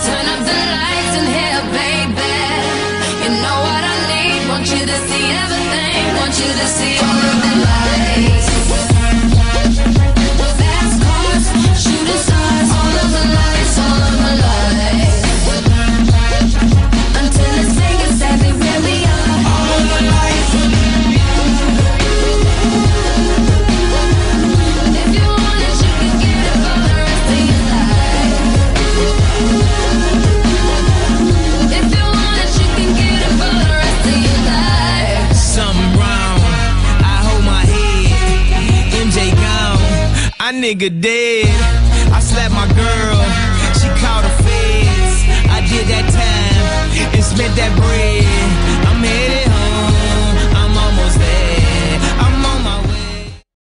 Turn up the lights in here, baby. You know what I need. Want you to see everything. Want you to see all of the lights. Fast cars, shooting stars, all of the lights, all of the lights. Until it's saying exactly where we are. All of the lights. If you want it, you can get it for the rest of your life. If you want it, you can get it for the rest of your life. Something wrong, I hold my head. MJ gone, I nigga dead.